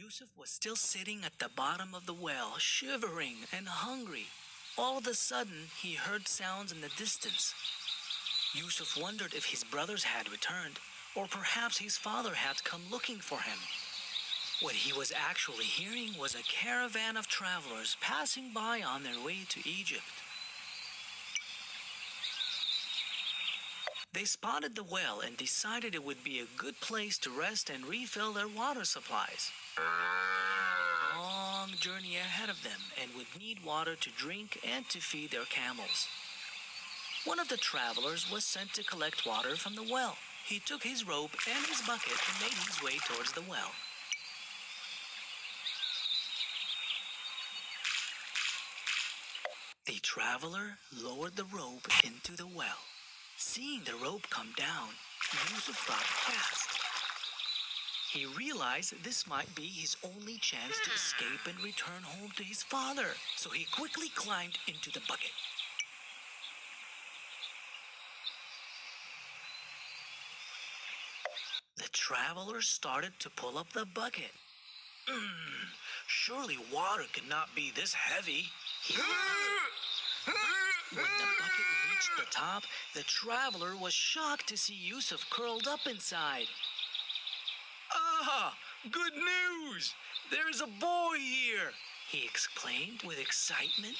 Yusuf was still sitting at the bottom of the well, shivering and hungry. All of a sudden, he heard sounds in the distance. Yusuf wondered if his brothers had returned, or perhaps his father had come looking for him. What he was actually hearing was a caravan of travelers passing by on their way to Egypt. They spotted the well and decided it would be a good place to rest and refill their water supplies. A long journey ahead of them and would need water to drink and to feed their camels. One of the travelers was sent to collect water from the well. He took his rope and his bucket and made his way towards the well. The traveler lowered the rope into the well. Seeing the rope come down, Yusuf thought fast. He realized this might be his only chance to escape and return home to his father, so he quickly climbed into the bucket. The traveler started to pull up the bucket. Surely water cannot be this heavy, he thought. When the bucket reached the top, the traveler was shocked to see Yusuf curled up inside. "Ah, good news! There's a boy here!" he exclaimed with excitement.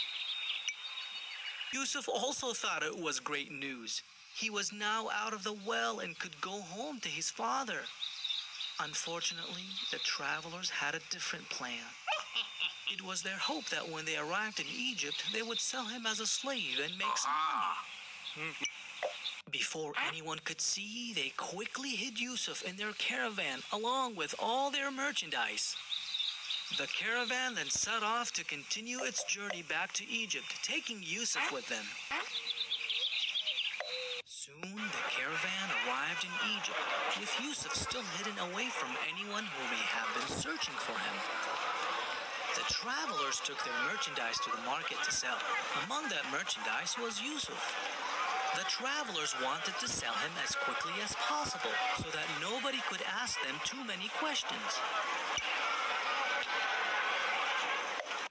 Yusuf also thought it was great news. He was now out of the well and could go home to his father. Unfortunately, the travelers had a different plan. It was their hope that when they arrived in Egypt, they would sell him as a slave and make some money. Before anyone could see, they quickly hid Yusuf in their caravan along with all their merchandise. The caravan then set off to continue its journey back to Egypt, taking Yusuf with them. Soon the caravan arrived in Egypt, with Yusuf still hidden away from anyone who may have been searching for him. The travelers took their merchandise to the market to sell. Among that merchandise was Yusuf. The travelers wanted to sell him as quickly as possible so that nobody could ask them too many questions.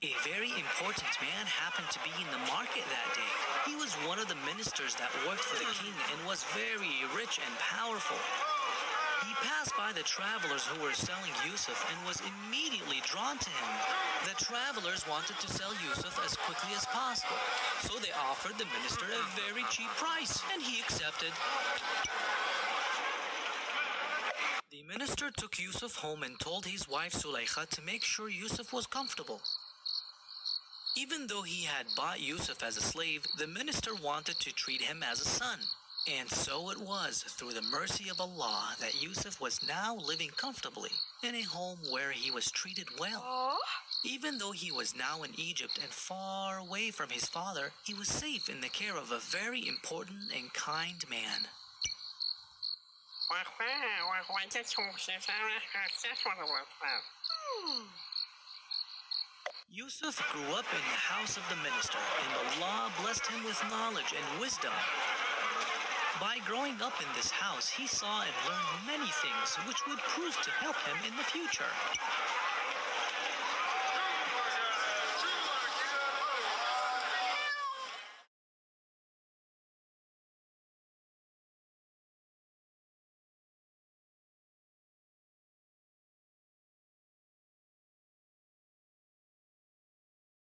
A very important man happened to be in the market that day. He was one of the ministers that worked for the king and was very rich and powerful. He passed by the travelers who were selling Yusuf and was immediately drawn to him. The travelers wanted to sell Yusuf as quickly as possible, so they offered the minister a very cheap price, and he accepted. The minister took Yusuf home and told his wife Suleikha to make sure Yusuf was comfortable. Even though he had bought Yusuf as a slave, the minister wanted to treat him as a son. And so it was, through the mercy of Allah, that Yusuf was now living comfortably in a home where he was treated well. Even though he was now in Egypt and far away from his father, he was safe in the care of a very important and kind man. Yusuf grew up in the house of the minister, and Allah blessed him with knowledge and wisdom. By growing up in this house, he saw and learned many things which would prove to help him in the future.